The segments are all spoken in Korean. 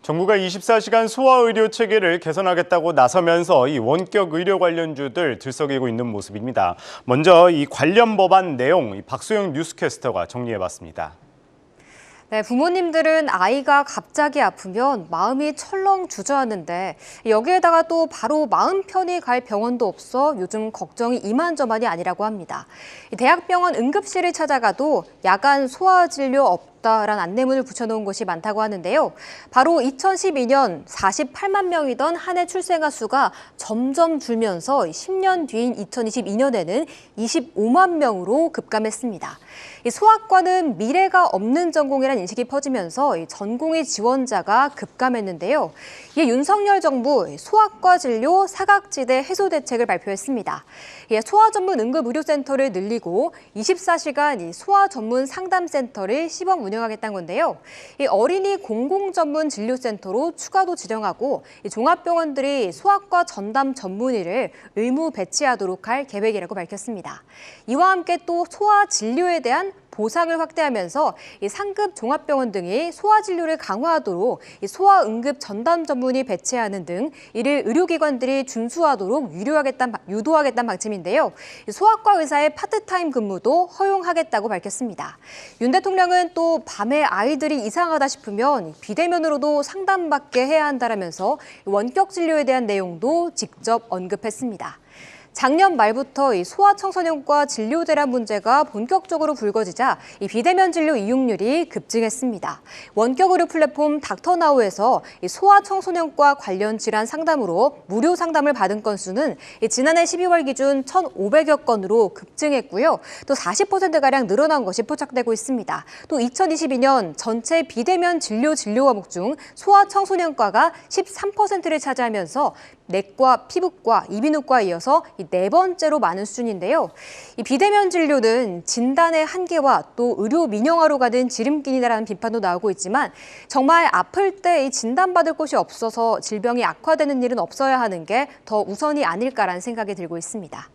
정부가 24시간 소아의료 체계를 개선하겠다고 나서면서 이 원격 의료 관련주들 들썩이고 있는 모습입니다. 먼저 이 관련 법안 내용 박소영 뉴스캐스터가 정리해봤습니다. 네, 부모님들은 아이가 갑자기 아프면 마음이 철렁 주저하는데 여기에다가 또 바로 마음 편히 갈 병원도 없어 요즘 걱정이 이만저만이 아니라고 합니다. 대학병원 응급실을 찾아가도 야간 소아진료 없다라는 안내문을 붙여놓은 곳이 많다고 하는데요. 바로 2012년 48만 명이던 한 해 출생아 수가 점점 줄면서 10년 뒤인 2022년에는 25만 명으로 급감했습니다. 소아과는 미래가 없는 전공이라는 인식이 퍼지면서 전공의 지원자가 급감했는데요. 이에 윤석열 정부 소아과 진료 사각지대 해소 대책을 발표했습니다. 소아 전문 응급의료센터를 늘리고 24시간 소아 전문 상담센터를 시범 운영하겠다는 건데요. 어린이 공공 전문 진료센터로 추가도 지정하고 종합병원들이 소아과 전담 전문의를 의무 배치하도록 할 계획이라고 밝혔습니다. 이와 함께 또 소아 진료에 대한 보상을 확대하면서 상급 종합병원 등이 소아 진료를 강화하도록 소아 응급 전담 전문의 배치하는 등 이를 의료기관들이 준수하도록 유도하겠다는 방침인데요. 소아과 의사의 파트타임 근무도 허용하겠다고 밝혔습니다. 윤 대통령은 또 밤에 아이들이 이상하다 싶으면 비대면으로도 상담받게 해야 한다라면서 원격 진료에 대한 내용도 직접 언급했습니다. 작년 말부터 소아청소년과 진료 대란 문제가 본격적으로 불거지자 비대면 진료 이용률이 급증했습니다. 원격 의료 플랫폼 닥터나우에서 소아청소년과 관련 질환 상담으로 무료 상담을 받은 건수는 지난해 12월 기준 1,500여 건으로 급증했고요. 또 40%가량 늘어난 것이 포착되고 있습니다. 또 2022년 전체 비대면 진료 과목 중 소아청소년과가 13%를 차지하면서 내과, 피부과, 이비인후과에 이어서 네 번째로 많은 수준인데요. 이 비대면 진료는 진단의 한계와 또 의료 민영화로 가는 지름길이라는 비판도 나오고 있지만 정말 아플 때 진단받을 곳이 없어서 질병이 악화되는 일은 없어야 하는 게 더 우선이 아닐까라는 생각이 들고 있습니다.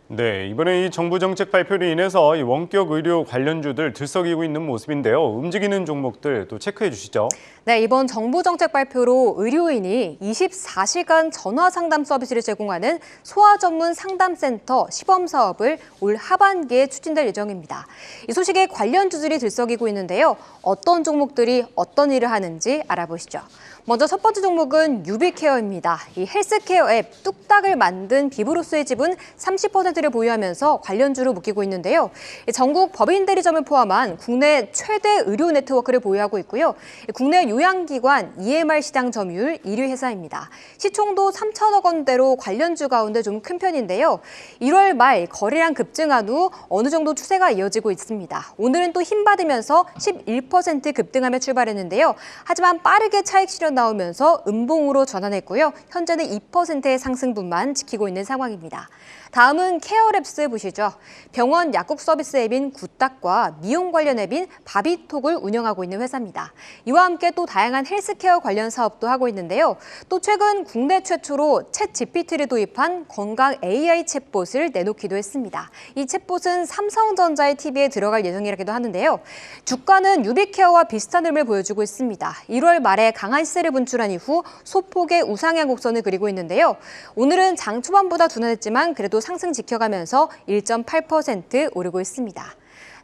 네, 이번에 이 정부 정책 발표로 인해서 이 원격 의료 관련주들 들썩이고 있는 모습인데요. 움직이는 종목들 또 체크해 주시죠. 네, 이번 정부 정책 발표로 의료인이 24시간 전화 상담 서비스를 제공하는 소아 전문 상담센터 시범 사업을 올 하반기에 추진될 예정입니다. 이 소식에 관련주들이 들썩이고 있는데요. 어떤 종목들이 어떤 일을 하는지 알아보시죠. 먼저 첫 번째 종목은 유비케어입니다. 이 헬스케어 앱 뚝딱을 만든 비브로스의 지분 30%를 보유하면서 관련주로 묶이고 있는데요. 전국 법인 대리점을 포함한 국내 최대 의료 네트워크를 보유하고 있고요. 국내 요양기관 EMR 시장 점유율 1위 회사입니다. 시총도 3천억 원대로 관련주 가운데 좀 큰 편인데요. 1월 말 거래량 급증한 후 어느 정도 추세가 이어지고 있습니다. 오늘은 또 힘받으면서 11% 급등하며 출발했는데요. 하지만 빠르게 차익 실현 나오면서 음봉으로 전환했고요. 현재는 2%의 상승분만 지키고 있는 상황입니다. 다음은 케어랩스 보시죠. 병원 약국 서비스 앱인 굿닥과 미용 관련 앱인 바비톡을 운영하고 있는 회사입니다. 이와 함께 또 다양한 헬스케어 관련 사업도 하고 있는데요. 또 최근 국내 최초로 챗 GPT를 도입한 건강 AI 챗봇을 내놓기도 했습니다. 이 챗봇은 삼성전자의 TV에 들어갈 예정이라기도 하는데요. 주가는 유비케어와 비슷한 흐름을 보여주고 있습니다. 1월 말에 강한 시세를 분출한 이후 소폭의 우상향 곡선을 그리고 있는데요. 오늘은 장 초반보다 둔화했지만 그래도 상승 지켜가면서 1.8% 오르고 있습니다.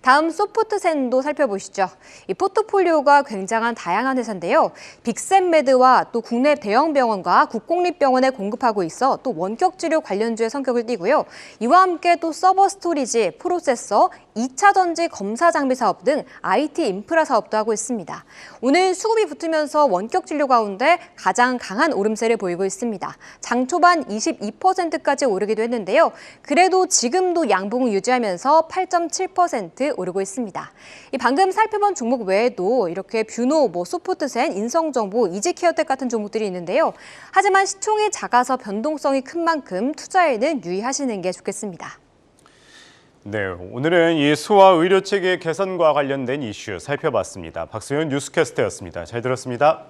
다음 소프트센도 살펴보시죠. 이 포트폴리오가 굉장한 다양한 회사인데요. 빅센메드와 또 국내 대형 병원과 국공립병원에 공급하고 있어 또 원격 치료 관련주의 성격을 띠고요. 이와 함께 또 서버 스토리지, 프로세서, 2차 전지 검사 장비 사업 등 IT 인프라 사업도 하고 있습니다. 오늘 수급이 붙으면서 원격 진료 가운데 가장 강한 오름세를 보이고 있습니다. 장 초반 22%까지 오르기도 했는데요. 그래도 지금도 양봉을 유지하면서 8.7% 오르고 있습니다. 방금 살펴본 종목 외에도 이렇게 뷰노, 소프트센, 인성정보, 이지케어텍 같은 종목들이 있는데요. 하지만 시총이 작아서 변동성이 큰 만큼 투자에는 유의하시는 게 좋겠습니다. 네, 오늘은 이 소아 의료 체계 개선과 관련된 이슈 살펴봤습니다. 박소연 뉴스캐스터였습니다. 잘 들었습니다.